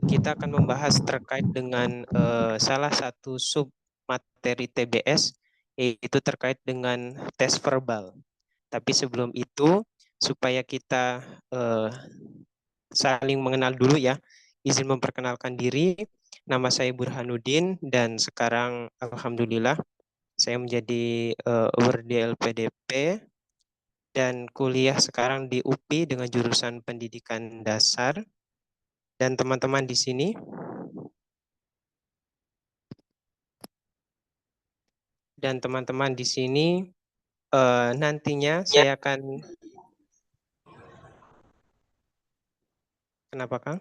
kita akan membahas terkait dengan salah satu sub materi TBS, yaitu terkait dengan tes verbal. Tapi sebelum itu, supaya kita saling mengenal dulu ya, izin memperkenalkan diri. Nama saya Burhanuddin dan sekarang alhamdulillah saya menjadi Wardi LPDP dan kuliah sekarang di UPI dengan jurusan Pendidikan Dasar. Dan teman-teman di sini nantinya saya akan kenapa Kang?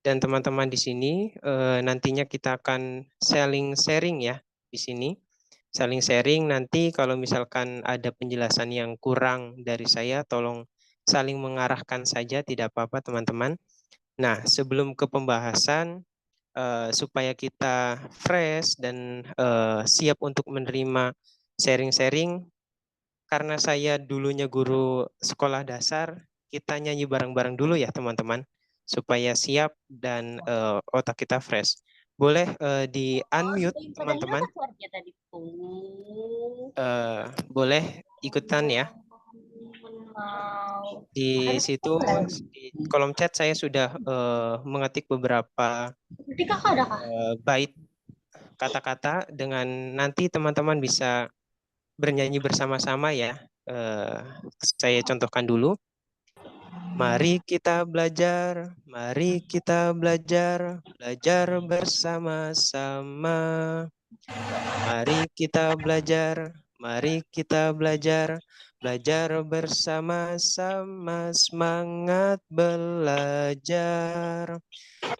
Dan teman-teman di sini nantinya kita akan sharing ya di sini. Saling sharing nanti kalau misalkan ada penjelasan yang kurang dari saya, tolong saling mengarahkan saja, tidak apa-apa teman-teman. Nah, sebelum ke pembahasan, supaya kita fresh dan siap untuk menerima sharing-sharing, karena saya dulunya guru sekolah dasar, kita nyanyi bareng-bareng dulu ya teman-teman, supaya siap dan otak kita fresh. Boleh di unmute teman-teman. Boleh ikutan ya. Di situ di kolom chat saya sudah mengetik beberapa bait kata-kata dengan nanti teman-teman bisa bernyanyi bersama-sama ya. Saya contohkan dulu. Mari kita belajar, mari kita belajar, belajar bersama-sama. Mari kita belajar, mari kita belajar, belajar bersama-sama, semangat belajar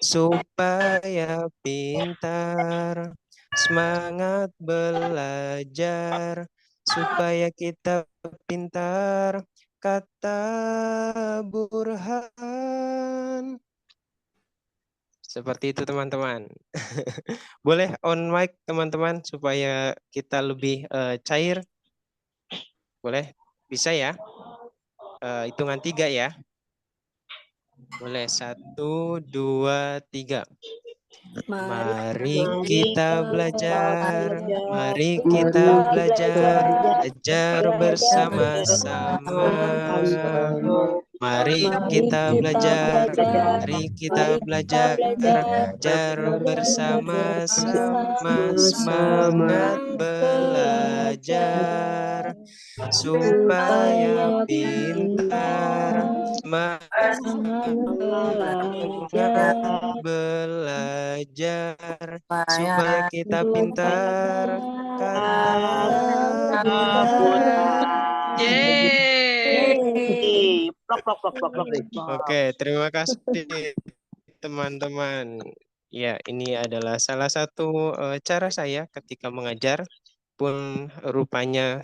supaya pintar, semangat belajar supaya kita pintar, kata Burhan. Seperti itu teman-teman. Boleh on mic teman-teman supaya kita lebih cair. Boleh? Bisa ya? Hitungan 3 ya. Boleh, 1, 2, 3. Mari kita belajar, mari kita belajar, belajar bersama-sama. Mari kita belajar, mari kita belajar, belajar bersama-sama, semangat belajar supaya pintar, semangat belajar supaya kita pintar, kata Burhan. Yeay. Oke, terima kasih teman-teman. Ya, ini adalah salah satu cara saya ketika mengajar, pun rupanya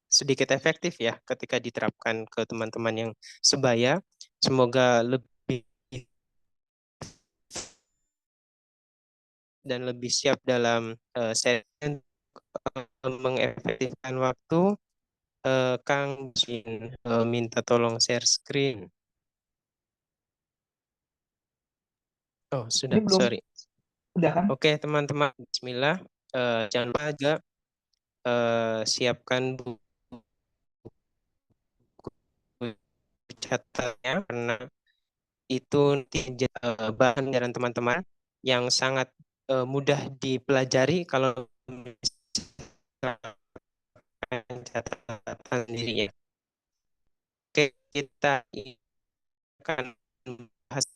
sedikit efektif ya ketika diterapkan ke teman-teman yang sebaya. Semoga lebih dan lebih siap dalam sesi mengefektifkan waktu. Kang minta tolong share screen. Oh, sudah, sorry. Udah kan? Oke, teman-teman, bismillah. Jangan lupa juga siapkan buku catatannya karena itu nanti bahan dari teman-teman yang sangat mudah dipelajari kalau misalkan catatan sendiri ya. Oke, kita akan bahas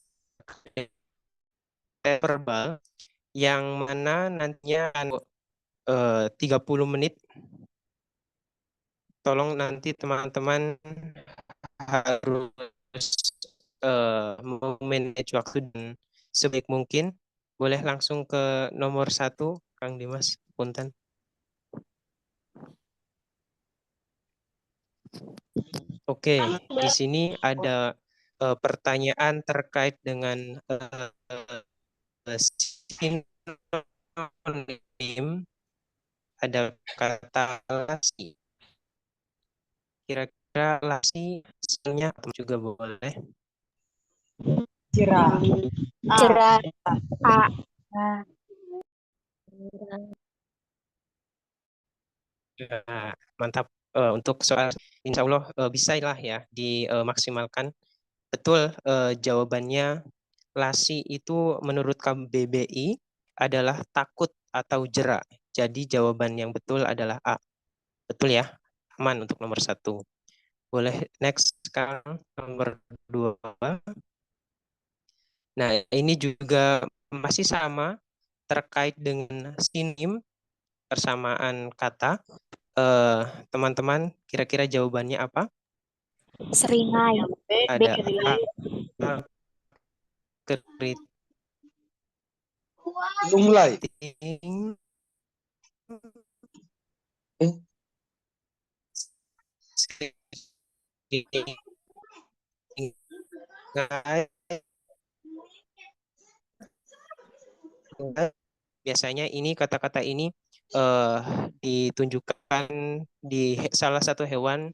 verbal yang mana nantinya 30 menit. Tolong nanti teman-teman harus memanage waktu dan sebaik mungkin. Boleh langsung ke nomor 1, Kang Dimas, punten. Oke, di sini ada pertanyaan terkait dengan sinonim. Ada kata lasi. Kira-kira lasi sebenarnya juga boleh. Cerah. Cerah. A. Nah, mantap. Untuk soal insya Allah bisa lah ya dimaksimalkan. Betul, jawabannya lasi itu menurut KBBI adalah takut atau jera. Jadi jawaban yang betul adalah A. Betul ya? Aman untuk nomor 1. Boleh next sekarang nomor 2. Nah, ini juga masih sama terkait dengan sinim persamaan kata. Teman-teman, kira-kira jawabannya apa? Seringai. Ada A, Lunglai. keriting, Eh, seringai. Biasanya ini kata-kata ini ditunjukkan di salah satu hewan,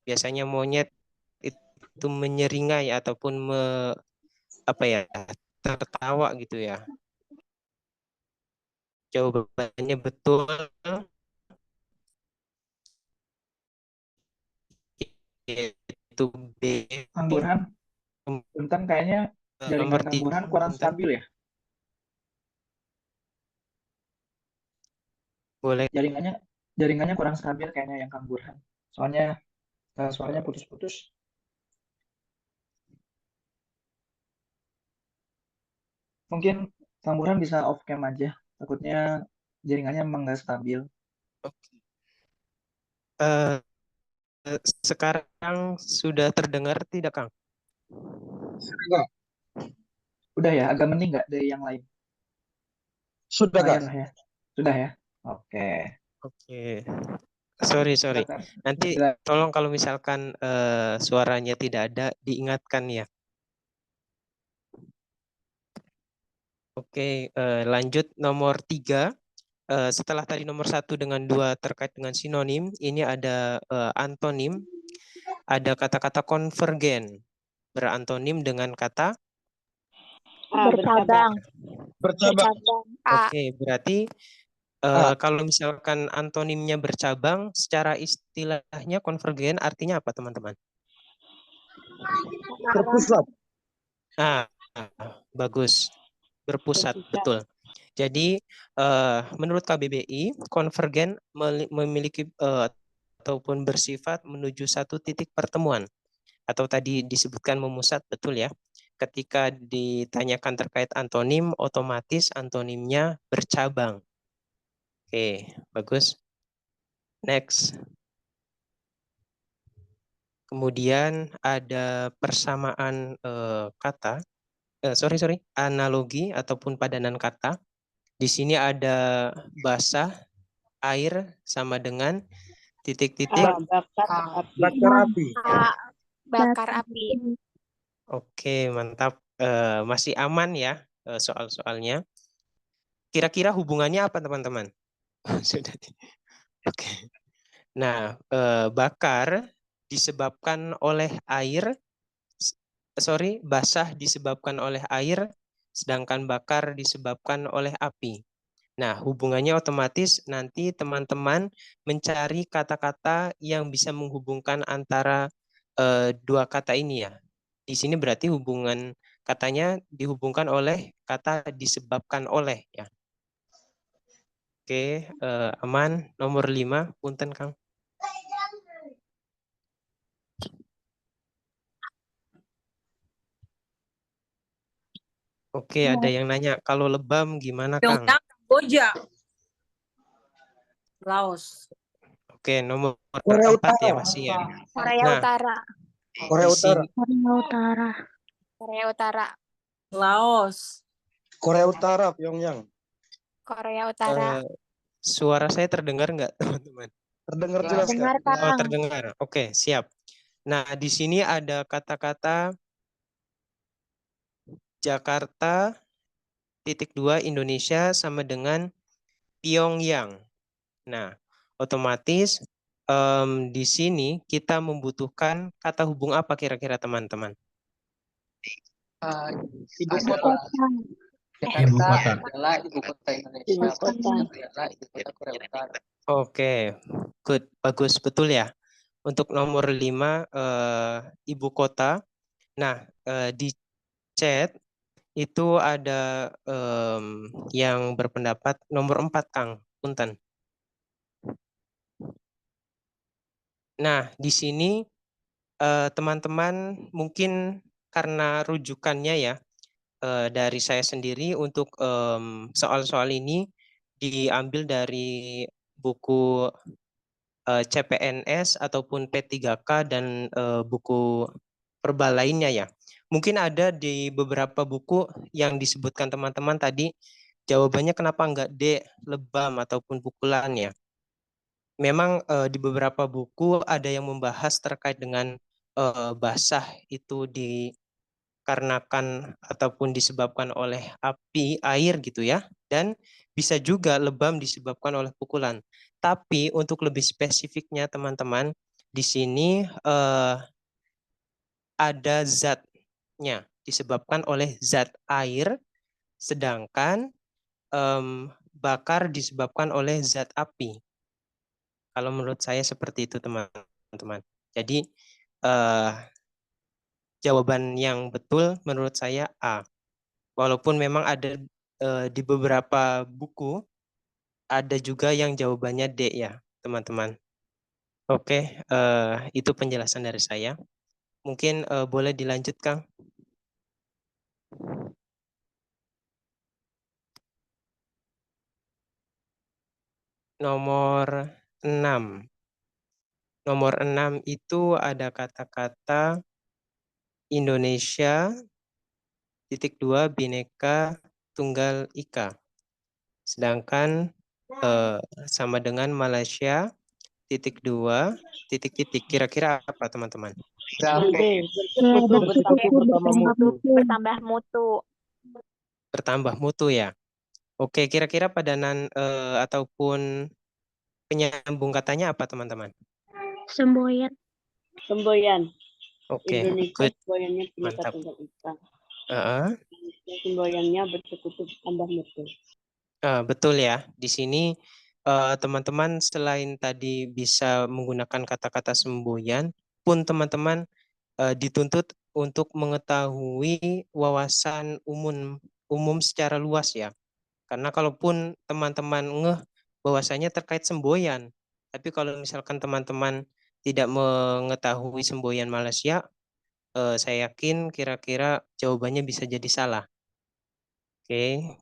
biasanya monyet itu menyeringai ataupun apa ya, tertawa gitu ya. Jawabannya betul, yaitu B. Kang Burhan, punten kayaknya Nomor jaringan Kang 3. Burhan kurang stabil ya. Boleh. Jaringannya kurang stabil kayaknya yang Kang Burhan. Soalnya suaranya putus-putus. Mungkin Kang Burhan bisa off cam aja. Takutnya jaringannya emang nggak stabil. Eh, Sekarang sudah terdengar tidak, Kang? Sudah, Udah ya, agak mending nggak dari yang lain? sudah Kak. Lumayan lah ya. Sudah ya. Oke. Oke. Sorry. Silakan. Nanti Silakan. tolong kalau misalkan suaranya tidak ada, diingatkan ya. Oke, lanjut nomor 3. Setelah tadi nomor 1 dengan 2 terkait dengan sinonim, ini ada antonim. Ada kata-kata konvergen, berantonim dengan kata Bercabang. Bercabang. A. Oke, berarti A. kalau misalkan antonimnya bercabang, secara istilahnya konvergen artinya apa, teman-teman? Berpusat. Ah, bagus. Berpusat, betul. Jadi, menurut KBBI, konvergen memiliki ataupun bersifat menuju satu titik pertemuan. Atau tadi disebutkan memusat, betul ya. Ketika ditanyakan terkait antonim, otomatis antonimnya bercabang. Oke, bagus. Next. Kemudian ada persamaan kata, analogi ataupun padanan kata. Di sini ada basah, air sama dengan titik-titik. Bakar api. A. Bakar api. Oke, mantap. Masih aman ya soal-soalnya. Kira-kira hubungannya apa, teman-teman? Sudah. Oke. Nah, bakar disebabkan oleh air, basah disebabkan oleh air, sedangkan bakar disebabkan oleh api. Nah, hubungannya otomatis nanti teman-teman mencari kata-kata yang bisa menghubungkan antara dua kata ini ya. Di sini berarti hubungan katanya dihubungkan oleh kata disebabkan oleh ya. Oke, aman. Nomor 5, punten Kang. Oke, ada yang nanya, kalau lebam gimana, Kang? Kamboja. Laos. Oke, nomor Korea 4 ya Utara. masih ya. Korea Nah, Utara. Korea di Utara. sini Korea Utara. Laos. Korea Utara, Pyongyang. Korea Utara. suara saya terdengar nggak, teman-teman? Terdengar jelas Kak. Dengar, Oh, Kang. terdengar. Oke, siap. Nah, di sini ada kata-kata Jakarta, titik 2 Indonesia sama dengan Pyongyang. Nah, otomatis di sini kita membutuhkan kata hubung apa kira-kira, teman-teman? Ibu kota. Ibu kota. adalah ibu kota Indonesia. Ibu kota. Adalah ibu kota Korea Utara. Oke, good, bagus, betul ya. Untuk nomor 5, ibu kota. Nah, di chat itu ada yang berpendapat nomor 4, Kang. Punten. Nah, di sini teman-teman mungkin karena rujukannya ya, dari saya sendiri untuk soal-soal ini diambil dari buku CPNS ataupun P3K dan buku perba lainnya ya. Mungkin ada di beberapa buku yang disebutkan teman-teman tadi, jawabannya kenapa enggak D, lebam ataupun pukulan ya. Memang di beberapa buku ada yang membahas terkait dengan basah itu dikarenakan ataupun disebabkan oleh api, air gitu ya. Dan bisa juga lebam disebabkan oleh pukulan. Tapi untuk lebih spesifiknya teman-teman, di sini ada zatnya disebabkan oleh zat air, sedangkan bakar disebabkan oleh zat api. Kalau menurut saya seperti itu teman-teman. Jadi jawaban yang betul menurut saya A. Walaupun memang ada di beberapa buku ada juga yang jawabannya D ya teman-teman. Oke, itu penjelasan dari saya. Mungkin boleh dilanjutkan. Nomor 6. Nomor 6 itu ada kata-kata Indonesia, (2) Bhinneka Tunggal Ika. Sedangkan sama dengan Malaysia, (2) Kira-kira apa teman-teman? Bertambah mutu. Bertambah mutu ya. Oke, kira-kira padanan ataupun penyambung katanya apa teman-teman? Semboyan. Semboyan. Oke, Indonesia good. semboyannya Bhinneka Mantap. Tunggal Ika. Uh-uh. Semboyannya bersekutu tambah mutu. Betul ya. Di sini teman-teman selain tadi bisa menggunakan kata-kata semboyan, pun teman-teman dituntut untuk mengetahui wawasan umum secara luas ya. Karena kalaupun teman-teman ngeh bahwasanya terkait semboyan, tapi kalau misalkan teman-teman tidak mengetahui semboyan Malaysia, saya yakin kira-kira jawabannya bisa jadi salah. Oke.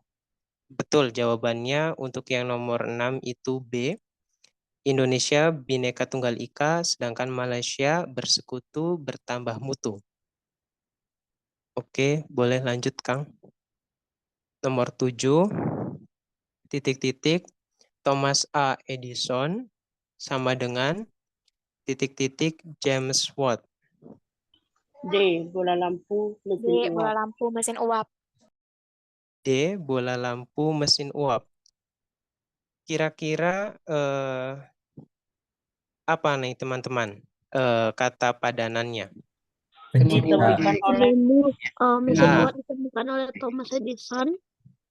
Betul jawabannya untuk yang nomor 6 itu B. Indonesia Bhinneka Tunggal Ika, sedangkan Malaysia bersekutu bertambah mutu. Oke, boleh lanjut Kang. Nomor 7, titik-titik, Thomas A. Edison sama dengan titik-titik James Watt. D. Bola lampu mesin D. Bola uap. lampu mesin uap. D. Bola lampu mesin uap. Kira-kira apa nih teman-teman kata padanannya? Ditemukan oleh mesin uap ditemukan oleh Thomas Edison.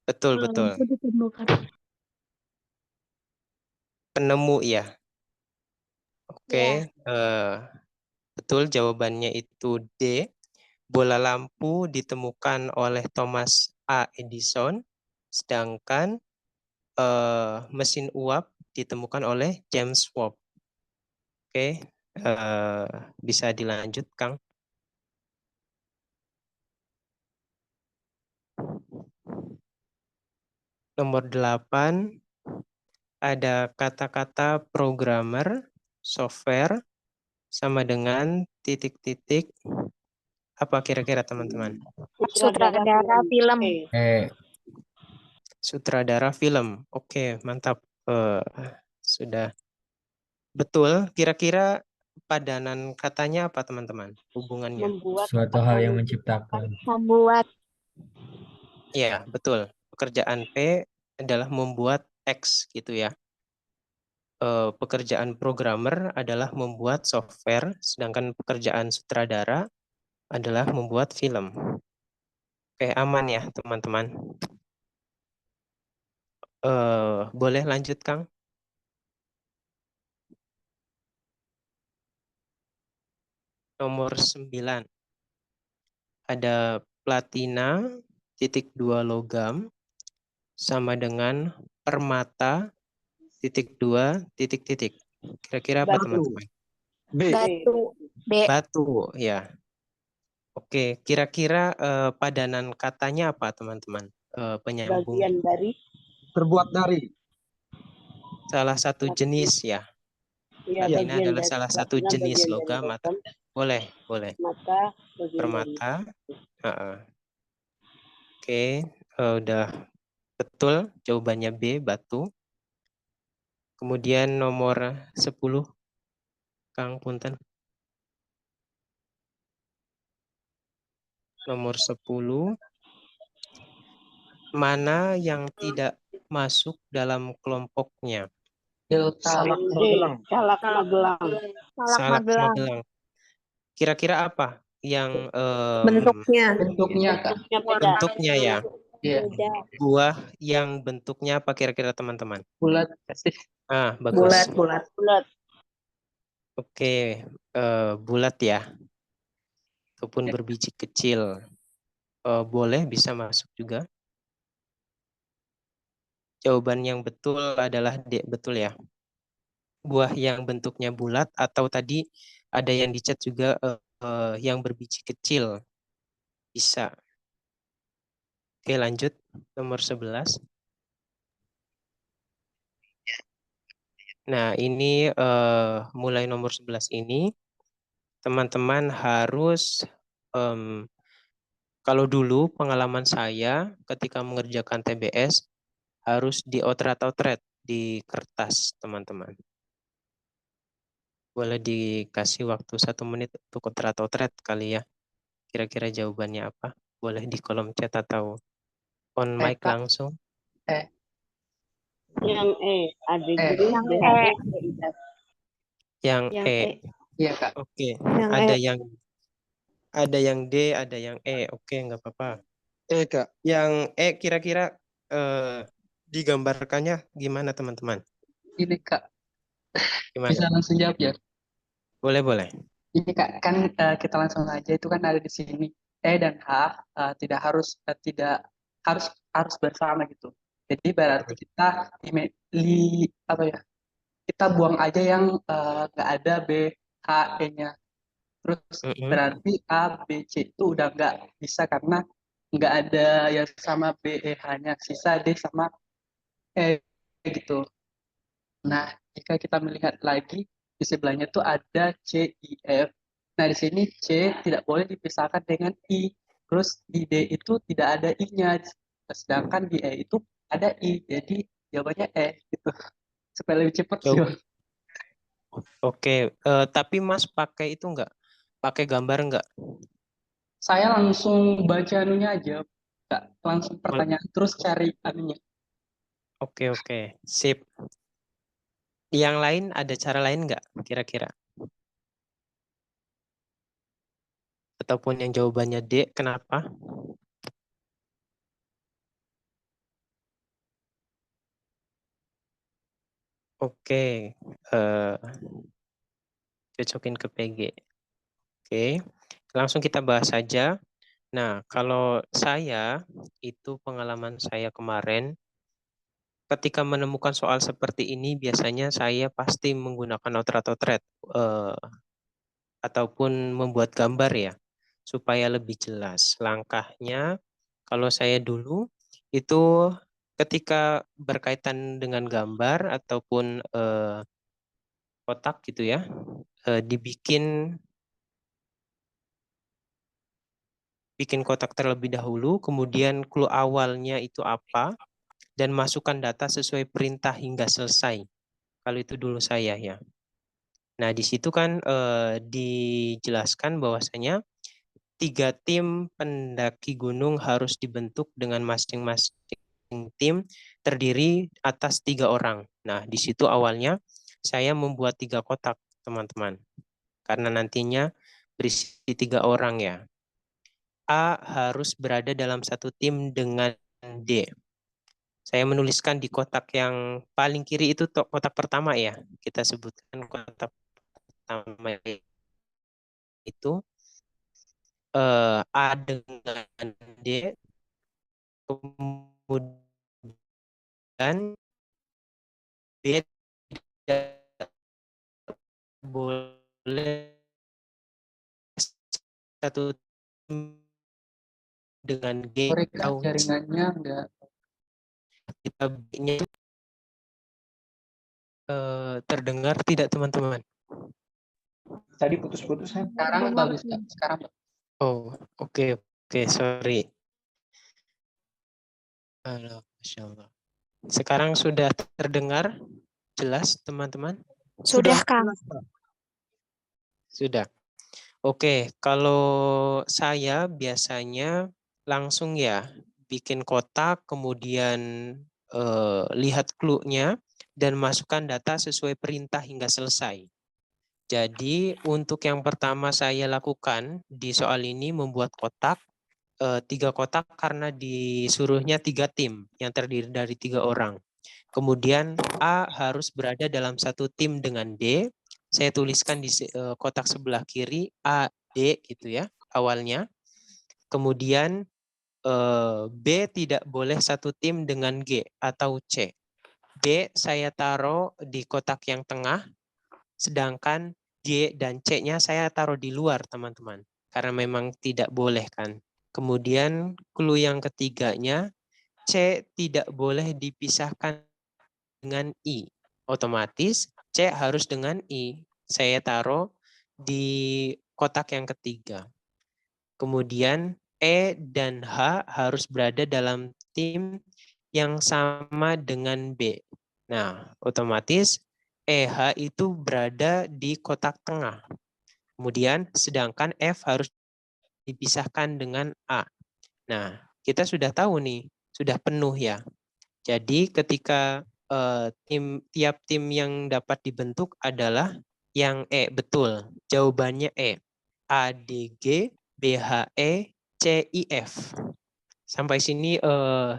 Betul, betul. Ditemukan. Penemu ya. Oke, Ya. betul jawabannya itu D. Bola lampu ditemukan oleh Thomas A. Edison, sedangkan mesin uap ditemukan oleh James Watt. Oke, bisa dilanjut, Kang. Nomor 8, ada kata-kata programmer, software, sama dengan titik-titik. Apa kira-kira teman-teman? Sutradara film. Sutradara film. Oke, mantap. Sudah betul. Kira-kira padanan katanya apa teman-teman? Hubungannya? Membuat Suatu hal yang menciptakan. Membuat. Ya, betul. Pekerjaan P adalah membuat X gitu ya. Pekerjaan programmer adalah membuat software, sedangkan pekerjaan sutradara adalah membuat film. Oke, aman ya teman-teman. Boleh lanjut Kang? Nomor 9. Ada platina titik 2 logam sama dengan permata titik 2 titik titik. Kira-kira apa Batu. teman-teman? B. Batu. B. Batu ya. Oke, kira-kira padanan katanya apa teman-teman? Penyambung Bagian dari. Terbuat dari. salah satu jenis ya. Ya, Platina bagian adalah dari. salah satu Platina jenis bagian dari logam. logam. Boleh. Mata bagian dari. Permata. Oke, udah betul. Jawabannya B, batu. Kemudian nomor 10, Kang Punten. Nomor 10. Mana yang tidak masuk dalam kelompoknya? Delta. Salak D. Magelang. Salak Magelang. Salak Salak Magelang. Magelang. Kira-kira apa yang Bentuknya. Bentuknya Kak. Bentuknya beda. bentuknya ya? Iya. Beda. Buah yang bentuknya apa kira-kira teman-teman? Bulat kasih. Bagus. Bulat. Bulat. Oke, bulat ya. Ataupun berbiji kecil. Boleh bisa masuk juga. Jawaban yang betul adalah D, betul ya. Buah yang bentuknya bulat atau tadi ada yang dicat juga yang berbiji kecil. Bisa. Oke, lanjut. Nomor 11. Nah, ini mulai nomor 11 ini teman-teman harus kalau dulu pengalaman saya ketika mengerjakan TBS harus diotret-otret di kertas, teman-teman. Boleh dikasih waktu 1 menit untuk otret-otret kali ya. Kira-kira jawabannya apa? Boleh di kolom chat atau on mic Kak. langsung. Yang E. Ada E. guru. Yang B. E. Yang Yang E. E. Iya Kak. Oke. Yang Ada yang D, ada yang E. Oke, nggak apa-apa. Kak. Yang E kira-kira digambarkannya gimana teman-teman? Ini Kak. Gimana? Bisa langsung jawab ya. Boleh. Ini Kak, kan kita langsung aja itu kan ada di sini. E dan H tidak harus bersama gitu. Jadi berarti kita kita buang aja yang nggak ada B, H, E-nya. Terus berarti A, B, C itu udah nggak bisa karena nggak ada yang sama B, E, H-nya. Sisa D sama E gitu. Nah, jika kita melihat lagi di sebelahnya tuh ada C, I, F. Nah, di sini C tidak boleh dipisahkan dengan I. Terus di D itu tidak ada I-nya. Sedangkan di E itu ada I. Jadi jawabannya E gitu. Supaya lebih cepat sih. Bang. Oke, tapi Mas pakai itu enggak? Pakai gambar enggak? Saya langsung baca anunya aja. Nggak langsung pertanyaan terus cari anunya. Oke, sip. Yang lain ada cara lain enggak kira-kira? Ataupun yang jawabannya D, kenapa? Oke, cocokin ke PG. Oke, langsung kita bahas saja. Nah, kalau saya, itu pengalaman saya kemarin, ketika menemukan soal seperti ini, biasanya saya pasti menggunakan otret-otret ataupun membuat gambar ya, supaya lebih jelas. Langkahnya, kalau saya dulu, itu ketika berkaitan dengan gambar ataupun kotak gitu ya, bikin kotak terlebih dahulu, kemudian clue awalnya itu apa, dan masukkan data sesuai perintah hingga selesai. Kalau itu dulu saya ya. Nah, di situ kan dijelaskan bahwasanya 3 tim pendaki gunung harus dibentuk dengan masing-masing tim terdiri atas 3 orang. Nah, di situ awalnya saya membuat 3 kotak, teman-teman. Karena nantinya berisi 3 orang ya. A harus berada dalam satu tim dengan D. Saya menuliskan di kotak yang paling kiri itu kotak pertama ya. Kita sebutkan kotak pertama itu A dengan D, kemudian B tidak boleh satu tim dengan G Sorry Kak, atau C. jaringannya enggak. Kita B-nya terdengar tidak teman-teman? Tadi putus-putus kan? Sekarang bagus Kak. Sekarang Oh, oke, sorry. Halo, Masya Allah. Sekarang sudah terdengar jelas teman-teman? Sudah, Kang. Sudah. Oke, kalau saya biasanya langsung ya bikin kotak, kemudian lihat clue-nya dan masukkan data sesuai perintah hingga selesai. Jadi untuk yang pertama saya lakukan di soal ini membuat kotak, 3 kotak karena disuruhnya 3 tim yang terdiri dari 3 orang. Kemudian A harus berada dalam satu tim dengan D. Saya tuliskan di kotak sebelah kiri A, D gitu ya awalnya. Kemudian B tidak boleh satu tim dengan G atau C. D saya taruh di kotak yang tengah, sedangkan G dan C-nya saya taruh di luar teman-teman. Karena memang tidak boleh kan. Kemudian clue yang ketiganya, C tidak boleh dipisahkan dengan I. Otomatis C harus dengan I. Saya taruh di kotak yang ketiga. Kemudian E dan H harus berada dalam tim yang sama dengan B. Nah, otomatis EH itu berada di kotak tengah. Kemudian sedangkan F harus dipisahkan dengan A. Nah, kita sudah tahu nih, sudah penuh ya. Jadi ketika tiap tim yang dapat dibentuk adalah yang E, betul. Jawabannya E. ADG, BHE, CIF. Sampai sini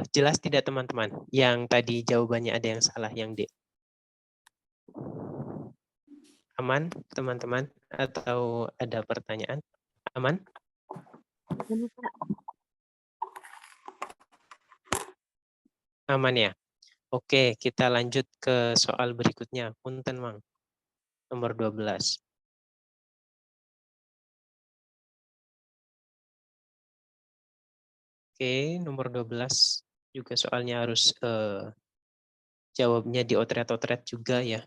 jelas tidak teman-teman? Yang tadi jawabannya ada yang salah, yang D. Aman teman-teman? Atau ada pertanyaan? Aman? Aman ya? Oke, kita lanjut ke soal berikutnya. Punten, Mang. Nomor 12. Oke, nomor 12 juga soalnya harus jawabnya di otret-otret juga ya.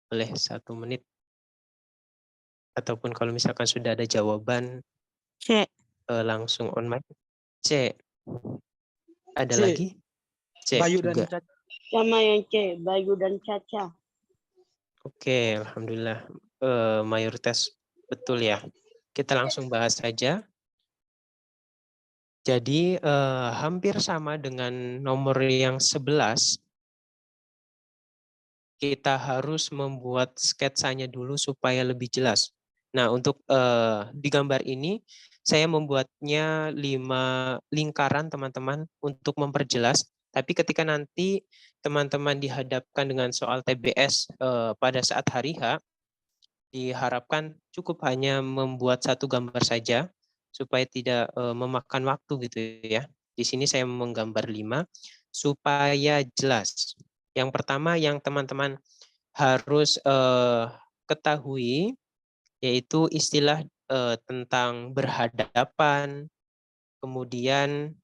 Boleh 1 menit. Ataupun kalau misalkan sudah ada jawaban, C. Langsung on mic. C. Ada C. lagi? C Bayu juga. dan Caca. Sama yang C, Bayu dan Caca. Oke, alhamdulillah mayoritas betul ya. Kita langsung bahas saja. Jadi hampir sama dengan nomor yang 11. Kita harus membuat sketsanya dulu supaya lebih jelas. Nah, untuk di gambar ini saya membuatnya 5 lingkaran teman-teman untuk memperjelas. Tapi ketika nanti teman-teman dihadapkan dengan soal TBS pada saat hari H, diharapkan cukup hanya membuat 1 gambar saja supaya tidak memakan waktu gitu ya. Di sini saya menggambar 5 supaya jelas. Yang pertama yang teman-teman harus ketahui yaitu istilah tentang berhadapan, kemudian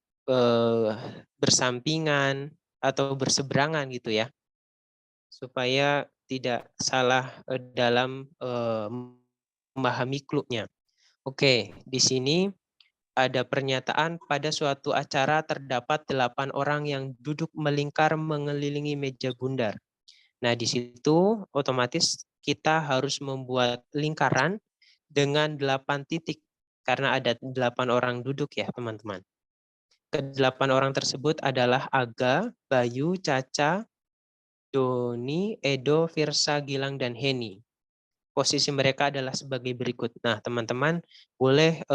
bersampingan atau berseberangan gitu ya, supaya tidak salah dalam memahami clue-nya. Oke, di sini ada pernyataan pada suatu acara terdapat 8 orang yang duduk melingkar mengelilingi meja bundar. Nah, di situ otomatis kita harus membuat lingkaran dengan 8 titik karena ada 8 orang duduk ya, teman-teman. Ke-8 orang tersebut adalah Aga, Bayu, Caca, Doni, Edo, Firsa, Gilang, dan Heni. Posisi mereka adalah sebagai berikut. Nah, teman-teman boleh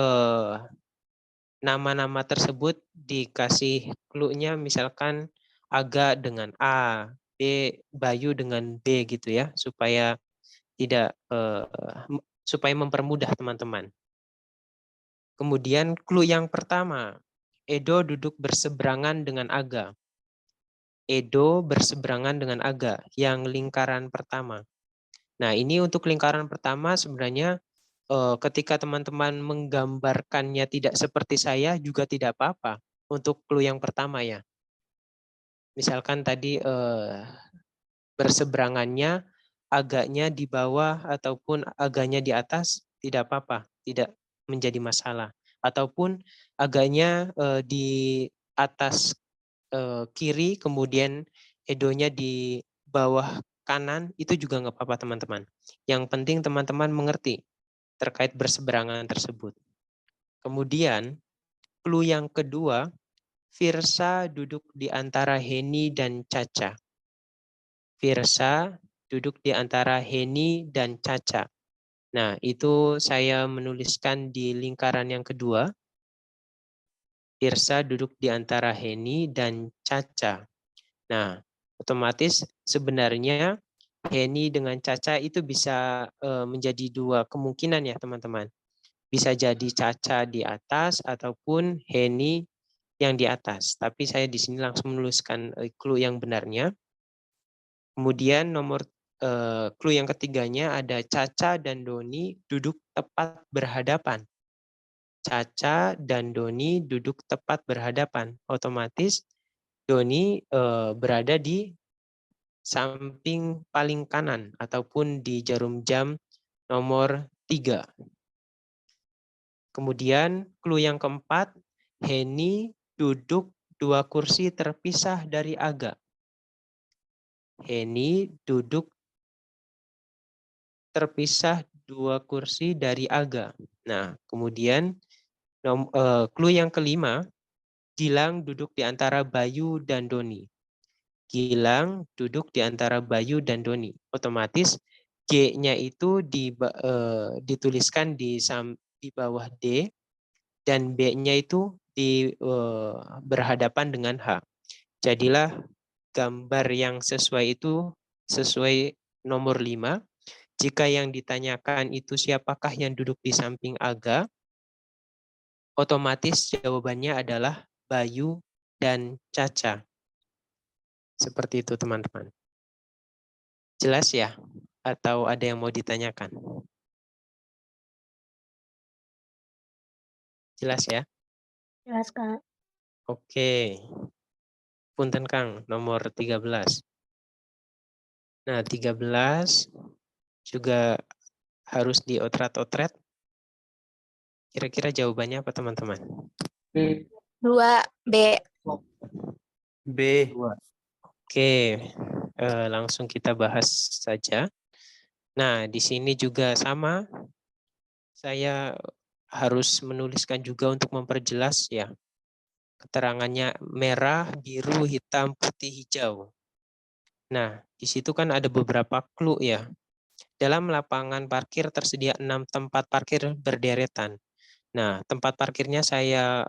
nama-nama tersebut dikasih clue-nya misalkan Aga dengan A, B, Bayu dengan B gitu ya, supaya tidak supaya mempermudah teman-teman. Kemudian clue yang pertama, Edo duduk berseberangan dengan Aga. Edo berseberangan dengan Aga, yang lingkaran pertama. Nah, ini untuk lingkaran pertama sebenarnya ketika teman-teman menggambarkannya tidak seperti saya juga tidak apa-apa untuk clue yang pertama ya. Misalkan tadi berseberangannya agaknya di bawah ataupun agaknya di atas tidak apa-apa, tidak menjadi masalah. Ataupun agaknya di atas kiri kemudian Edonya di bawah kanan itu juga nggak apa-apa teman-teman. Yang penting teman-teman mengerti terkait berseberangan tersebut. Kemudian clue yang kedua, Firsa duduk di antara Heni dan Caca. Firsa duduk di antara Heni dan Caca. Nah, itu saya menuliskan di lingkaran yang kedua. Firsa duduk di antara Heni dan Caca. Nah, otomatis sebenarnya Heni dengan Caca itu bisa menjadi dua kemungkinan ya teman-teman. Bisa jadi Caca di atas ataupun Heni yang di atas. Tapi saya di sini langsung menuliskan clue yang benarnya. Kemudian nomor clue yang ketiganya ada Caca dan Doni duduk tepat berhadapan. Caca dan Doni duduk tepat berhadapan. Otomatis Doni berada di samping paling kanan ataupun di jarum jam nomor 3. Kemudian clue yang keempat, Heni duduk 2 kursi terpisah dari Aga. Heni duduk terpisah 2 kursi dari Aga. Nah, kemudian clue yang kelima, Gilang duduk di antara Bayu dan Doni. Gilang duduk di antara Bayu dan Doni. Otomatis G-nya itu dituliskan di bawah D dan B-nya itu berhadapan dengan H. Jadilah gambar yang sesuai itu sesuai nomor 5. Jika yang ditanyakan itu siapakah yang duduk di samping Aga, otomatis jawabannya adalah Bayu dan Caca. Seperti itu teman-teman. Jelas ya? Atau ada yang mau ditanyakan? Jelas ya? Jelas, Kak. Oke. Punten Kang, nomor 13. Nah, 13 juga harus diotret-otret. Kira-kira jawabannya apa teman-teman? 2B. B. Oke, langsung kita bahas saja. Nah, di sini juga sama. Saya harus menuliskan juga untuk memperjelas ya. Keterangannya merah, biru, hitam, putih, hijau. Nah, di situ kan ada beberapa clue ya. Dalam lapangan parkir tersedia 6 tempat parkir berderetan. Nah, tempat parkirnya saya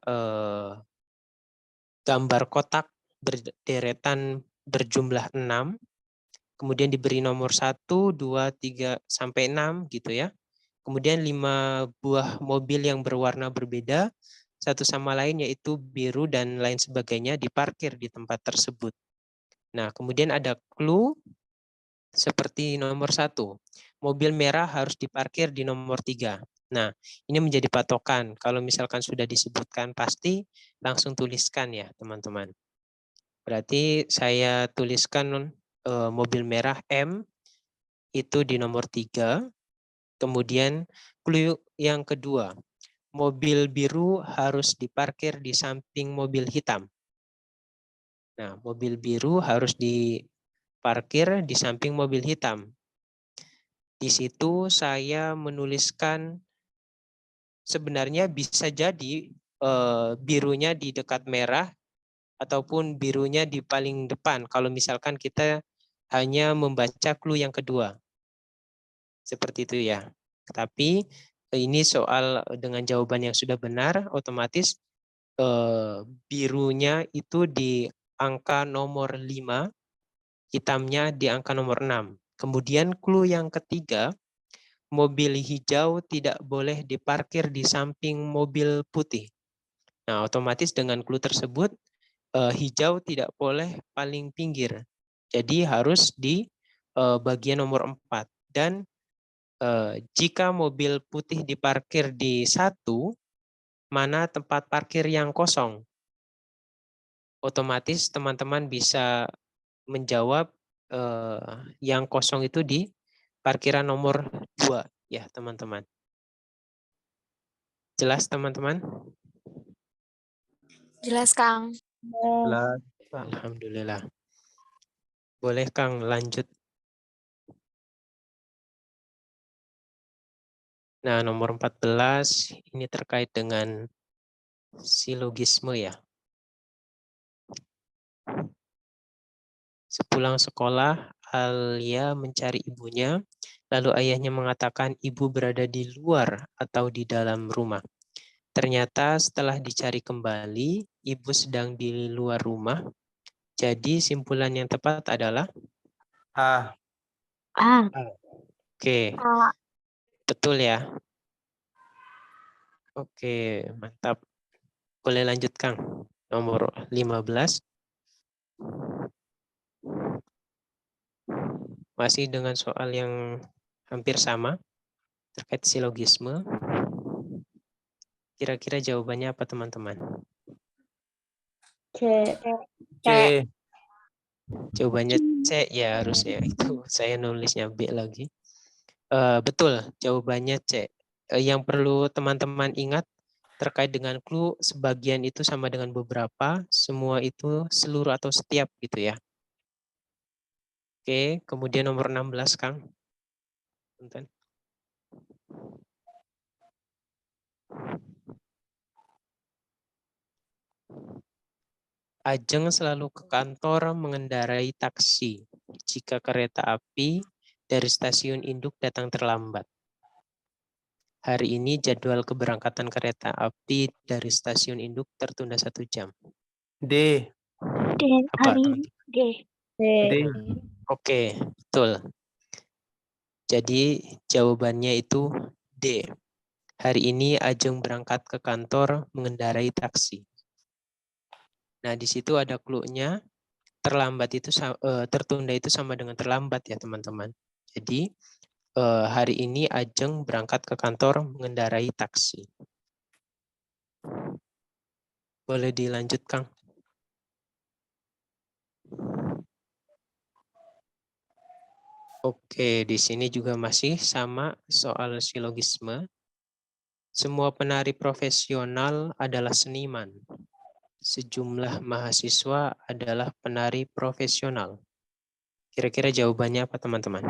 gambar kotak berderetan berjumlah 6. Kemudian diberi nomor 1, 2, 3, sampai 6 gitu ya. Kemudian 5 buah mobil yang berwarna berbeda, satu sama lain yaitu biru dan lain sebagainya diparkir di tempat tersebut. Nah, kemudian ada clue seperti nomor 1. Mobil merah harus diparkir di nomor 3. Nah, ini menjadi patokan. Kalau misalkan sudah disebutkan pasti langsung tuliskan ya, teman-teman. Berarti saya tuliskan mobil merah M itu di nomor 3. Kemudian clue yang kedua, mobil biru harus diparkir di samping mobil hitam. Nah, mobil biru harus diparkir di samping mobil hitam. Di situ saya menuliskan sebenarnya bisa jadi birunya di dekat merah ataupun birunya di paling depan kalau misalkan kita hanya membaca clue yang kedua. Seperti itu ya. Tapi ini soal dengan jawaban yang sudah benar, otomatis birunya itu di angka nomor 5, hitamnya di angka nomor 6. Kemudian clue yang ketiga, mobil hijau tidak boleh diparkir di samping mobil putih. Nah, otomatis dengan clue tersebut, hijau tidak boleh paling pinggir. Jadi harus di bagian nomor 4. Dan jika mobil putih diparkir di 1, mana tempat parkir yang kosong? Otomatis teman-teman bisa menjawab yang kosong itu di parkiran nomor 2 ya teman-teman. Jelas teman-teman? Jelas, Kang. Jelas. Alhamdulillah. Boleh Kang lanjut. Nah, nomor 14 ini terkait dengan silogisme ya. Sepulang sekolah, Alia mencari ibunya, lalu ayahnya mengatakan ibu berada di luar atau di dalam rumah. Ternyata setelah dicari kembali, ibu sedang di luar rumah. Jadi simpulan yang tepat adalah A. Oke, betul ya. Oke, mantap. Boleh lanjut Kang. Nomor 15. Masih dengan soal yang hampir sama terkait silogisme. Kira-kira jawabannya apa teman-teman? C. C. Jawabannya C ya harusnya. Itu saya nulisnya B lagi. Betul, jawabannya C. Yang perlu teman-teman ingat terkait dengan clue, sebagian itu sama dengan beberapa, semua itu seluruh atau setiap gitu ya. Oke, kemudian nomor 16 Kang. Punten. Ajeng selalu ke kantor mengendarai taksi jika kereta api dari stasiun induk datang terlambat. Hari ini jadwal keberangkatan kereta api dari stasiun induk tertunda 1 jam. D. D. Apa Hari teman-teman? D. D. Oke, betul. Jadi jawabannya itu D. Hari ini Ajeng berangkat ke kantor mengendarai taksi. Nah, di situ ada clue-nya. Terlambat itu tertunda itu sama dengan terlambat ya, teman-teman. Jadi hari ini Ajeng berangkat ke kantor mengendarai taksi. Boleh dilanjut, Kang. Oke, di sini juga masih sama soal silogisme. Semua penari profesional adalah seniman. Sejumlah mahasiswa adalah penari profesional. Kira-kira jawabannya apa, teman-teman?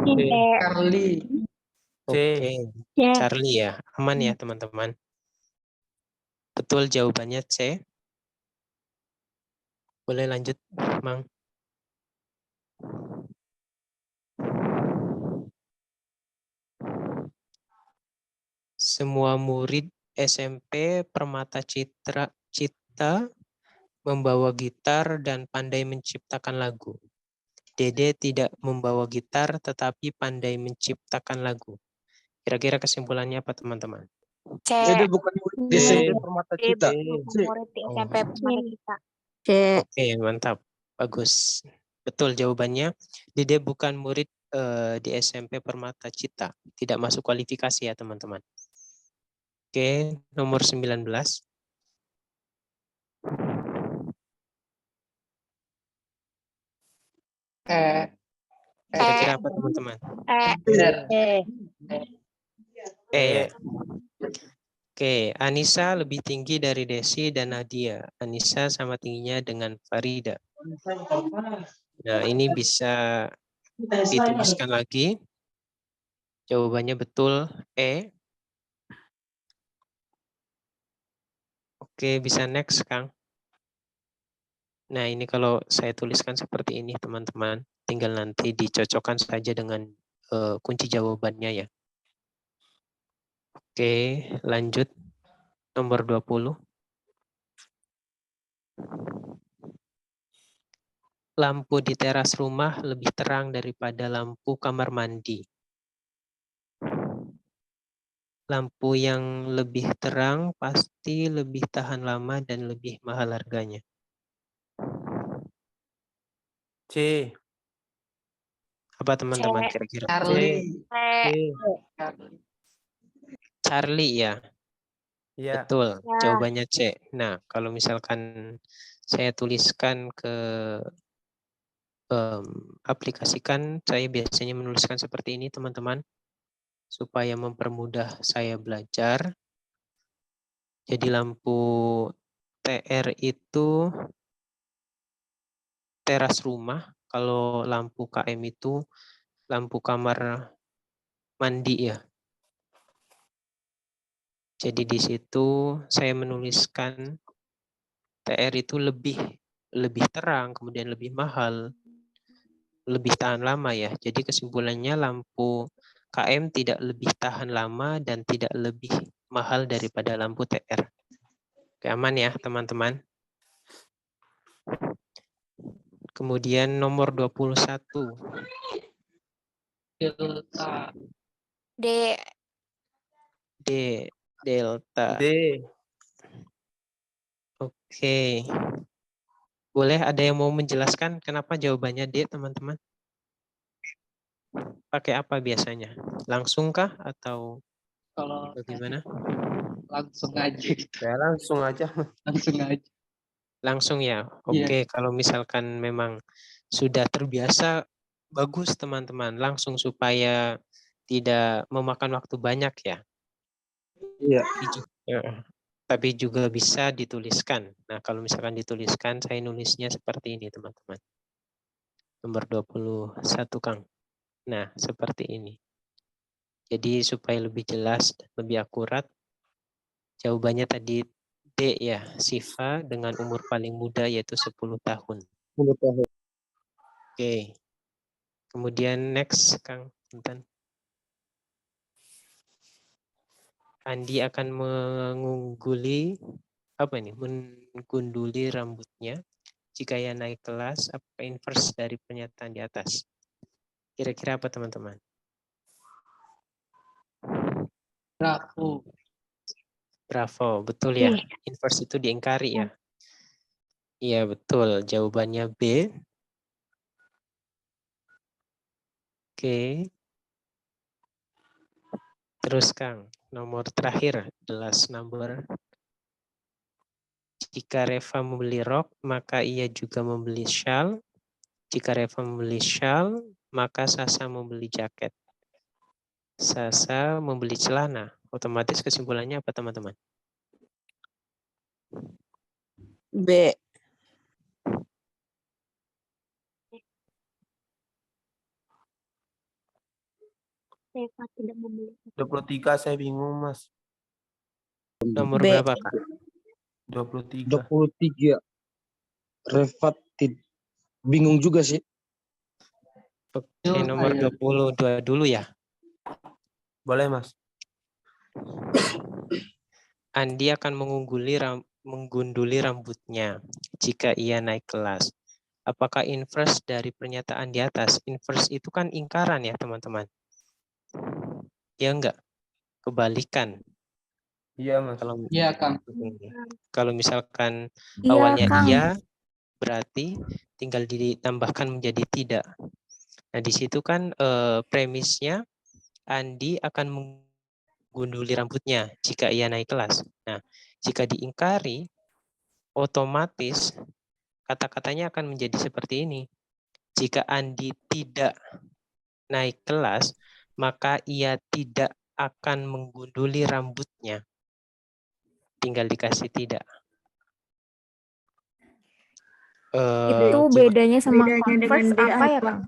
C. Carly. Oke, C. Charlie ya. Aman ya, teman-teman. Betul jawabannya C. Boleh lanjut, Mang. Semua murid SMP Permata Cipta membawa gitar dan pandai menciptakan lagu. Dede tidak membawa gitar tetapi pandai menciptakan lagu. Kira-kira kesimpulannya apa, teman-teman? C. Dede bukan murid di SMP Permata Cita. Murid di SMP Permata Cipta. C. Oke, mantap. Bagus. Betul jawabannya. Dede bukan murid di SMP Permata Cita. Tidak masuk kualifikasi ya, teman-teman. Oke, nomor 19. Kira-kira apa, teman-teman? E. Oke, Anissa lebih tinggi dari Desi dan Nadia. Anissa sama tingginya dengan Farida. Nah, ini bisa dituliskan lagi. Jawabannya betul E. Oke, bisa next, Kang. Nah, ini kalau saya tuliskan seperti ini, teman-teman. Tinggal nanti dicocokkan saja dengan kunci jawabannya ya. Oke, lanjut. Nomor 20. Lampu di teras rumah lebih terang daripada lampu kamar mandi. Lampu yang lebih terang pasti lebih tahan lama dan lebih mahal harganya. C. Apa teman-teman C. kira-kira? Charlie. Charlie ya, Ya. betul. Ya. Jawabannya C. Nah, kalau misalkan saya tuliskan ke aplikasikan, saya biasanya menuliskan seperti ini teman-teman, supaya mempermudah saya belajar. Jadi lampu TR itu teras rumah, kalau lampu KM itu lampu kamar mandi ya. Jadi di situ saya menuliskan TR itu lebih terang, kemudian lebih mahal, lebih tahan lama ya. Jadi kesimpulannya lampu KM tidak lebih tahan lama dan tidak lebih mahal daripada lampu TR. Oke, aman ya teman-teman. Kemudian nomor 21. Delta. D. D. Delta. D. Oke. Boleh ada yang mau menjelaskan kenapa jawabannya D, teman-teman? Pakai apa biasanya? Langsung kah atau Kalau bagaimana? langsung aja gitu. Ya langsung aja. Langsung aja. Langsung ya. Iya. Oke, kalau misalkan memang sudah terbiasa, bagus teman-teman. Langsung supaya tidak memakan waktu banyak ya. Iya. Tapi juga bisa dituliskan. Nah, kalau misalkan dituliskan, saya nulisnya seperti ini, teman-teman. Nomor 21, Kang. Nah, seperti ini. Jadi supaya lebih jelas, lebih akurat, jawabannya tadi D ya, Siva dengan umur paling muda yaitu 10 tahun. 10 tahun. Oke. Kemudian next, Kang Intan. Andi akan mengungguli apa ini? Menggunduli rambutnya. Jika ia naik kelas, apa inverse dari pernyataan di atas? Kira-kira apa teman-teman? Bravo. Bravo, betul ya. Ih. Inverse itu diingkari ya. Iya betul. Jawabannya B. Oke. Terus Kang, nomor terakhir, the last number. Jika Reva membeli rok, maka ia juga membeli shawl. Jika Reva membeli shawl, maka Sasa membeli jaket. Sasa membeli celana. Otomatis kesimpulannya apa teman-teman? B. Reva tidak membeli. 23 saya bingung, Mas. Nomor B. berapa Kak? 23. 23. Reva bingung juga sih. Oke, nomor 22 dulu ya. Boleh, Mas. Andi akan menggunduli rambutnya jika ia naik kelas. Apakah inverse dari pernyataan di atas? Inverse itu kan ingkaran ya teman-teman. Ya enggak? Kebalikan. Iya, Mas. Iya, Kang. Kalau misalkan Iya, awalnya Kang. iya, berarti tinggal ditambahkan menjadi tidak. Nah, di situ kan premisnya Andi akan menggunduli rambutnya jika ia naik kelas. Nah, jika diingkari, otomatis kata-katanya akan menjadi seperti ini. Jika Andi tidak naik kelas, maka ia tidak akan menggunduli rambutnya. Tinggal dikasih tidak. Itu Gimana? bedanya sama Bedanya converse dengan D apa ya, apa? Kang?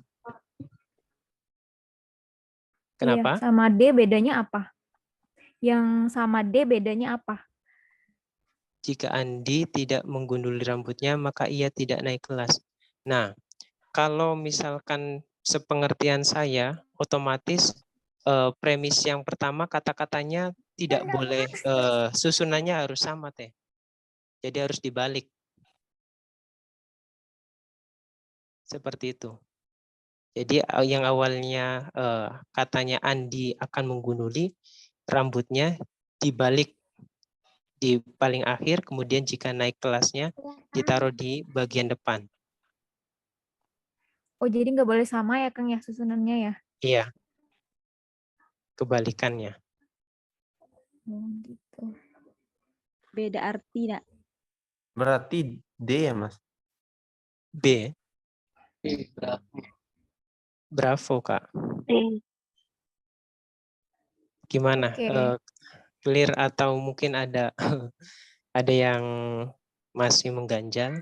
Kenapa? Iya, sama D bedanya apa? Yang sama D bedanya apa? Jika Andi tidak menggunduli rambutnya, maka ia tidak naik kelas. Nah, kalau misalkan sepengertian saya, otomatis premis yang pertama kata-katanya tidak boleh, susunannya harus sama, Teh. Jadi harus dibalik. Seperti itu. Jadi yang awalnya katanya Andi akan menggunduli, rambutnya dibalik di paling akhir, kemudian jika naik kelasnya ditaruh di bagian depan. Oh, jadi nggak boleh sama ya, Kang, ya, susunannya ya? Iya. Kebalikannya. Oh, gitu. Beda arti, Nak. Berarti D ya, Mas? B. Bravo. Bravo, Kak. Eh, Gimana? Oke. Clear atau mungkin ada ada yang masih mengganjal?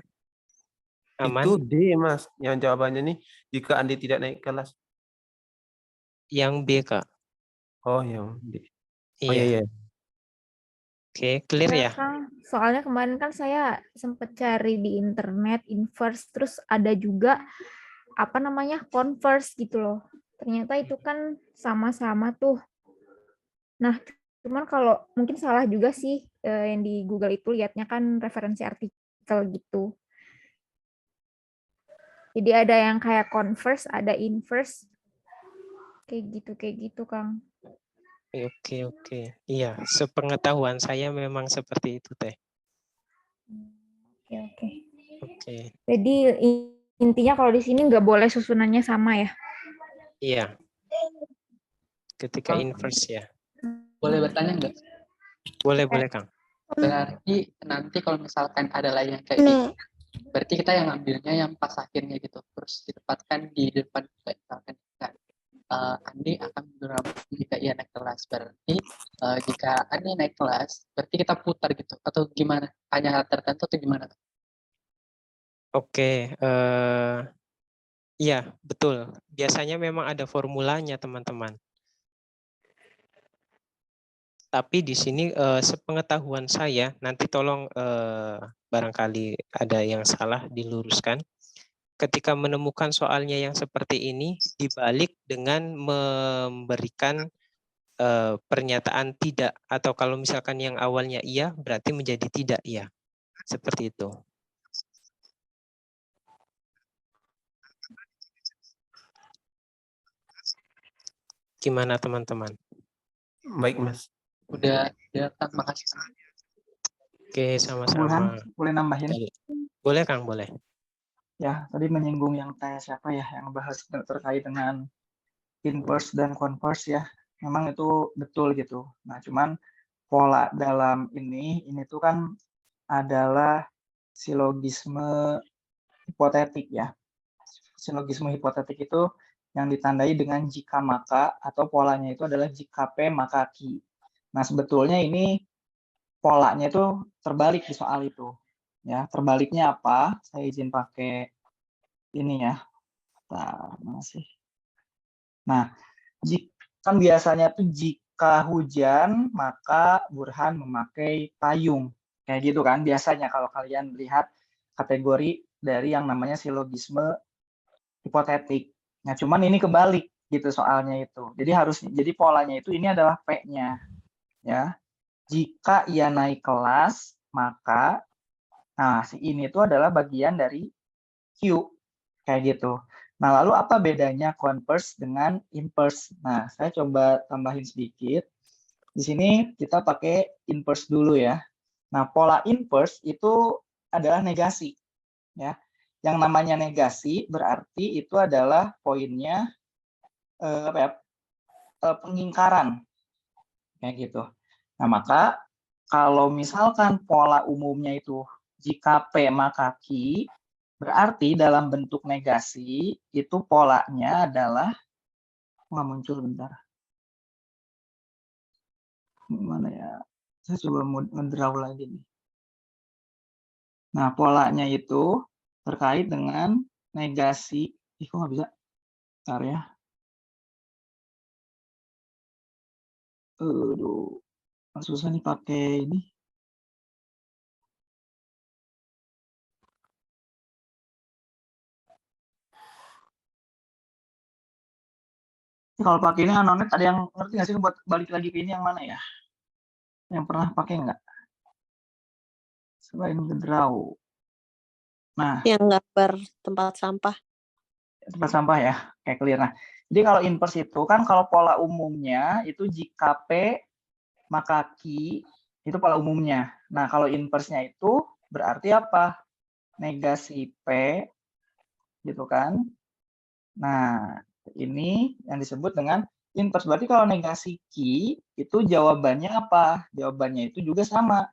Aman? Itu D, Mas. Yang jawabannya nih, jika Andi tidak naik kelas. Yang B, Kak. Oh, yang D. Iya. Oh, iya. Oke, clear ya? Kang, soalnya kemarin kan saya sempat cari di internet inverse, terus ada juga apa namanya converse gitu loh. Ternyata itu kan sama-sama tuh. Nah, cuman kalau mungkin salah juga sih yang di Google itu lihatnya kan referensi artikel gitu. Jadi ada yang kayak converse, ada inverse. Kayak gitu, Kang. Oke. Iya, sepengetahuan saya memang seperti itu, Teh. Oke. Oke. Jadi intinya kalau di sini nggak boleh susunannya sama ya? Iya. Ketika inverse ya. Boleh bertanya nggak? Boleh, Kang. Berarti nanti kalau misalkan ada lagi yang kayak gitu, berarti kita yang ambilnya yang pas akhirnya gitu, terus ditempatkan di depan kayak misalkan Andi akan berambut jika ia naik kelas. Berarti jika Andi naik kelas, berarti kita putar gitu atau gimana? Hanya hal tertentu atau gimana? Oke, iya, betul. Biasanya memang ada formulanya, teman-teman. Tapi di sini sepengetahuan saya, nanti tolong barangkali ada yang salah diluruskan. Ketika menemukan soalnya yang seperti ini, dibalik dengan memberikan pernyataan tidak, atau kalau misalkan yang awalnya iya, berarti menjadi tidak iya. Seperti itu. Gimana teman-teman? Baik, Mas. Udah Kang, makasih. Oke, sama-sama. Boleh nambahin? Boleh, Kang, boleh. Ya, tadi menyinggung yang tanya siapa ya, yang bahas terkait dengan inverse dan converse ya. Memang itu betul gitu. Nah, cuman pola dalam ini tuh kan adalah silogisme hipotetik ya. Silogisme hipotetik itu yang ditandai dengan jika maka, atau polanya itu adalah jika P maka Q. Nah, sebetulnya ini polanya itu terbalik di soal itu. Ya, terbaliknya apa? Saya izin pakai ini ya. Masih. Nah, kan biasanya tuh jika hujan maka Burhan memakai payung. Kayak gitu kan biasanya kalau kalian lihat kategori dari yang namanya silogisme hipotetik. Nah, cuman ini kebalik gitu soalnya itu. Jadi polanya itu ini adalah P-nya. Ya. Jika ia naik kelas, maka si ini itu adalah bagian dari Q. Kayak gitu. Nah, lalu apa bedanya converse dengan inverse? Nah, saya coba tambahin sedikit. Di sini kita pakai inverse dulu ya. Nah, pola inverse itu adalah negasi. Ya. Yang namanya negasi berarti itu adalah poinnya pengingkaran. Kayak gitu. Nah, maka kalau misalkan pola umumnya itu jika P maka Q, berarti dalam bentuk negasi itu polanya adalah nggak muncul bentar. Gimana ya? Saya coba ngedraw lagi nih. Nah, polanya itu terkait dengan negasi. Kok nggak bisa? Bentar ya. Aduh, susah nih pakai ini. Kalau pakai ini anonet ada yang ngerti nggak sih buat balik lagi ke ini yang mana ya? Yang pernah pakai nggak? Selain ngedraw. Nah. Yang gambar tempat sampah. tempat sampah ya. Oke, clear. Nah, jadi kalau inverse itu kan kalau pola umumnya itu jika P maka Q itu pola umumnya. Nah, kalau inverse-nya itu berarti apa? Negasi P gitu kan. Nah, ini yang disebut dengan inverse. Berarti kalau negasi Q itu jawabannya apa? Jawabannya itu juga sama.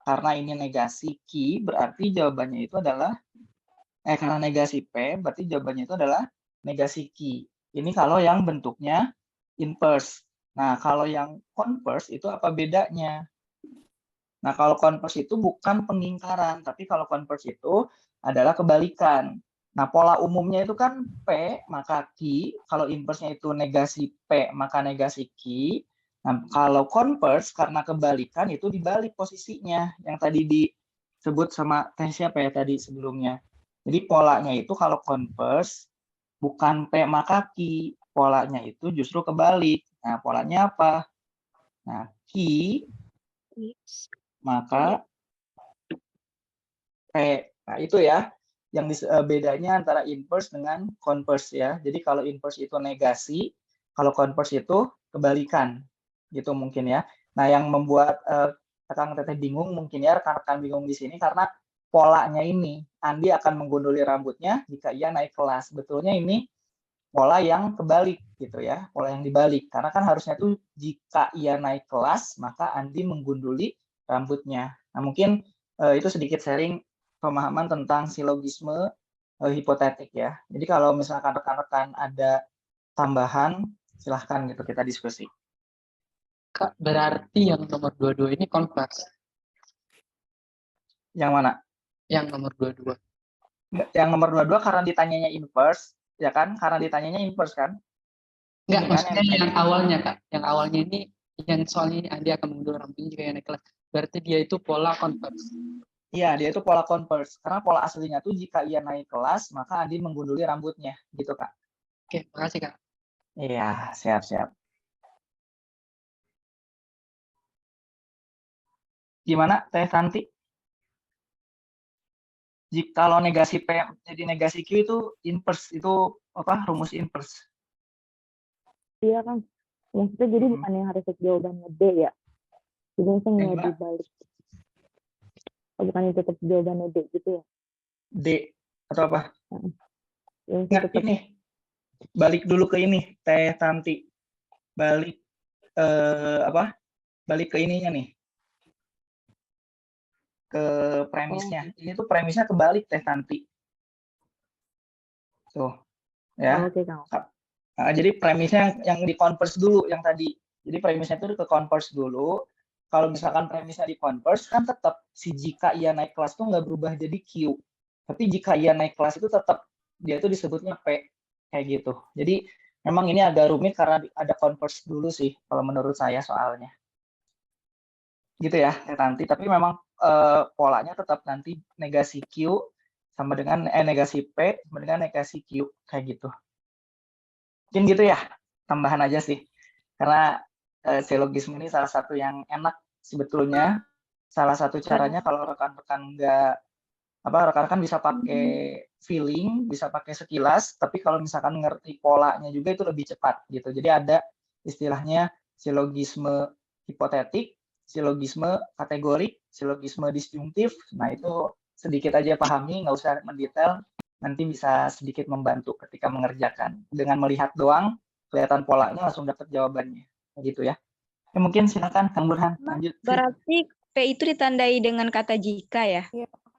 Karena ini negasi Q berarti jawabannya itu adalah karena negasi P berarti jawabannya itu adalah negasi Q. Ini kalau yang bentuknya inverse. Nah, kalau yang converse itu apa bedanya? Nah, kalau converse itu bukan pengingkaran, tapi kalau converse itu adalah kebalikan. Nah, pola umumnya itu kan P maka Q, kalau inverse-nya itu negasi P maka negasi Q. Nah, kalau converse karena kebalikan itu dibalik posisinya yang tadi disebut sama teh siapa ya tadi sebelumnya. Jadi polanya itu kalau converse bukan P maka Q, polanya itu justru kebalik. Nah, polanya apa? Nah, Q maka P. Nah, itu ya yang bedanya antara inverse dengan converse ya. Jadi kalau inverse itu negasi, kalau converse itu kebalikan. Gitu mungkin ya. Nah, yang membuat Kang Teteh bingung mungkin ya, rekan-rekan bingung di sini karena polanya ini. Andi akan menggunduli rambutnya jika ia naik kelas. Betulnya ini pola yang kebalik gitu ya, pola yang dibalik. Karena kan harusnya tuh jika ia naik kelas, maka Andi menggunduli rambutnya. Nah, mungkin itu sedikit sharing pemahaman tentang silogisme hipotetik ya. Jadi kalau misalkan rekan-rekan ada tambahan, silahkan gitu kita diskusi. Kak, berarti yang nomor 22 ini converse. Yang mana? Yang nomor 22. Yang nomor 22 karena ditanyanya inverse, ya kan? Karena ditanyanya inverse kan? Enggak, Ini kan maksudnya yang awalnya, Kak. Yang awalnya ini, yang soalnya ini Andi akan mundur rambutnya jika naik kelas. Berarti dia itu pola converse. Iya, dia itu pola converse. Karena pola aslinya tuh jika ia naik kelas, maka Andi menggunduli rambutnya. Gitu, Kak. Oke, makasih, Kak. Iya, siap-siap. Gimana, Teh Santi? Jika kalau negasi P jadi negasi Q itu inverse, itu apa? Rumus inverse. Iya kan, maksudnya jadi bukan yang harus jawabannya D ya, jadi misalnya dibalik, bukan itu tetap jawabannya D gitu ya? D atau apa? Nggak, ini balik dulu ke ini Teh Tanti, balik apa? Balik ke ininya nih, ke premisnya. Ini tuh premisnya kebalik Teh Tanti. Tuh, ya. Oke, Kang. Nah, jadi premisnya yang di converse dulu yang tadi. Jadi premisnya itu ke converse dulu. Kalau misalkan premisnya di converse kan tetap si jika ia naik kelas tuh nggak berubah jadi Q. Tapi jika ia naik kelas itu tetap dia itu disebutnya P kayak gitu. Jadi memang ini agak rumit karena ada converse dulu sih kalau menurut saya soalnya. Gitu ya nanti. Tapi memang polanya tetap nanti negasi Q sama dengan negasi P sama dengan negasi Q kayak gitu. Mungkin gitu ya, tambahan aja sih. Karena silogisme ini salah satu yang enak sebetulnya. Salah satu caranya kalau rekan-rekan rekan-rekan bisa pakai feeling, bisa pakai sekilas, tapi kalau misalkan ngerti polanya juga itu lebih cepat gitu. Jadi ada istilahnya silogisme hipotetik, silogisme kategorik, silogisme disjungtif. Nah, itu sedikit aja pahami, nggak usah mendetail. Nanti bisa sedikit membantu ketika mengerjakan. Dengan melihat doang, kelihatan polanya, langsung dapat jawabannya. Gitu ya. Mungkin silakan Kang Burhan, lanjut. Berarti P itu ditandai dengan kata jika ya?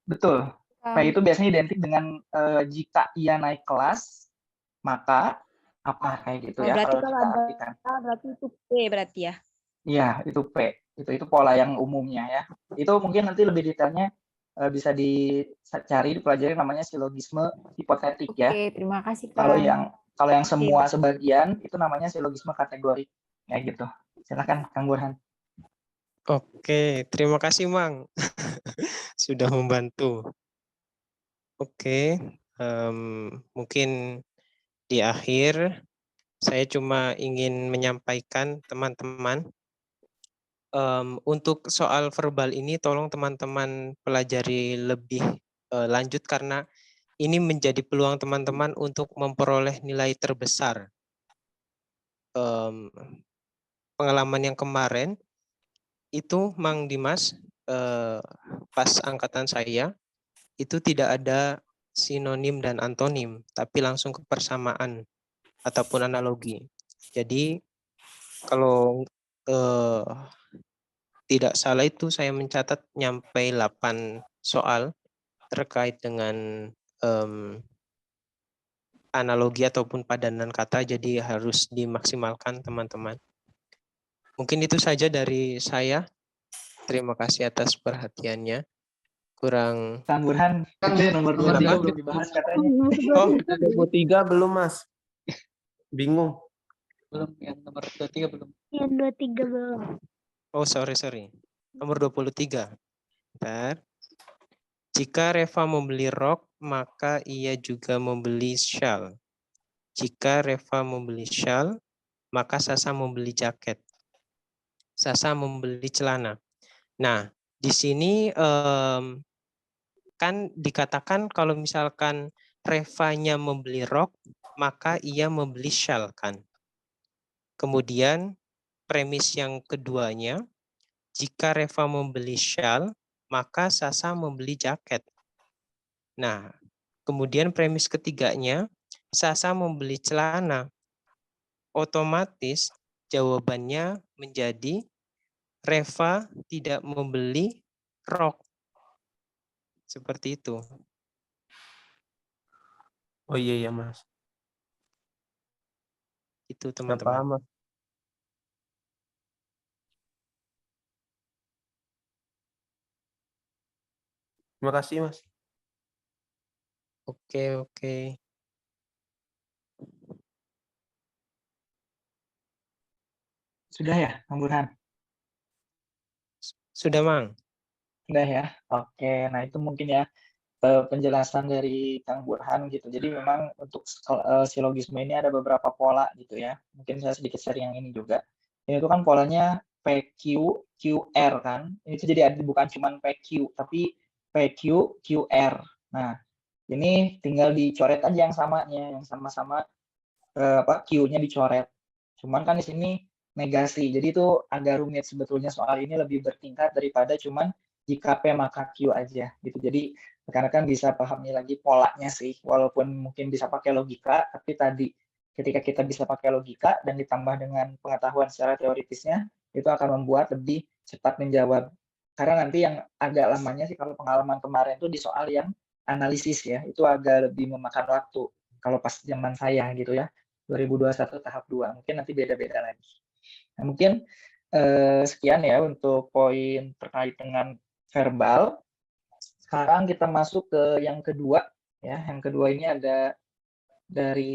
Betul. P itu biasanya identik dengan jika ia naik kelas, maka apa kayak gitu ya. Berarti kalau kalau kita ada artikan. berarti itu P berarti ya? Iya, itu P. Itu pola yang umumnya ya. Itu mungkin nanti lebih detailnya bisa dicari, dipelajari namanya silogisme hipotetik ya. Oke, terima kasih Kak. Kalau yang semua sebagian itu namanya silogisme kategorik kayak gitu. Silakan Kang Burhan. Oke, terima kasih Mang sudah membantu. Oke, mungkin di akhir saya cuma ingin menyampaikan teman-teman untuk soal verbal ini tolong teman-teman pelajari lebih lanjut karena ini menjadi peluang teman-teman untuk memperoleh nilai terbesar. Pengalaman yang kemarin itu Mang Dimas, pas angkatan saya itu tidak ada sinonim dan antonim, tapi langsung ke persamaan ataupun analogi. Jadi kalau tidak salah itu saya mencatat nyampe 8 soal terkait dengan analogi ataupun padanan kata, jadi harus dimaksimalkan teman-teman. Mungkin itu saja dari saya. Terima kasih atas perhatiannya. Kurang. Kang Burhan, itu nomor 23 belum dibahas katanya. Oh, 23 belum, Mas. Bingung. Belum, yang nomor 23 belum. Yang 23 belum. Oh, sorry. Nomor 23. Bentar. Jika Reva membeli rok, maka ia juga membeli shawl. Jika Reva membeli shawl, maka Sasa membeli jaket. Sasa membeli celana. Nah, di sini kan dikatakan kalau misalkan Revanya membeli rok, maka ia membeli shawl kan. Kemudian premis yang keduanya, jika Reva membeli shawl, maka Sasa membeli jaket. Nah, kemudian premis ketiganya, Sasa membeli celana. Otomatis jawabannya menjadi Reva tidak membeli rok. Seperti itu. Oh iya, Mas. Itu Nggak teman-teman. paham, Mas. Terima kasih, Mas. Oke. Sudah ya, Kang Burhan? Sudah, Mang. Sudah ya. Oke, nah itu mungkin ya penjelasan dari Kang Burhan gitu. Jadi memang untuk silogisme ini ada beberapa pola gitu ya. Mungkin saya sedikit sharing yang ini juga. Ini tuh kan polanya PQ, QR kan. Ini tuh jadi bukan cuma PQ, tapi PQ, QR. Nah, ini tinggal dicoret aja yang samanya, yang sama-sama Q-nya dicoret. Cuman kan di sini negasi. Jadi itu agak rumit sebetulnya soal ini, lebih bertingkat daripada cuman jika P maka Q aja gitu. Jadi rekan-rekan bisa pahami lagi polanya sih, walaupun mungkin bisa pakai logika, tapi tadi ketika kita bisa pakai logika dan ditambah dengan pengetahuan secara teoritisnya, itu akan membuat lebih cepat menjawab. Karena nanti yang agak lamanya sih kalau pengalaman kemarin itu di soal yang analisis ya, itu agak lebih memakan waktu. Kalau pas zaman saya gitu ya, 2021 tahap 2, mungkin nanti beda-beda lagi. Nah, mungkin sekian ya untuk poin terkait dengan verbal. Sekarang kita masuk ke yang kedua ya. Yang kedua ini ada dari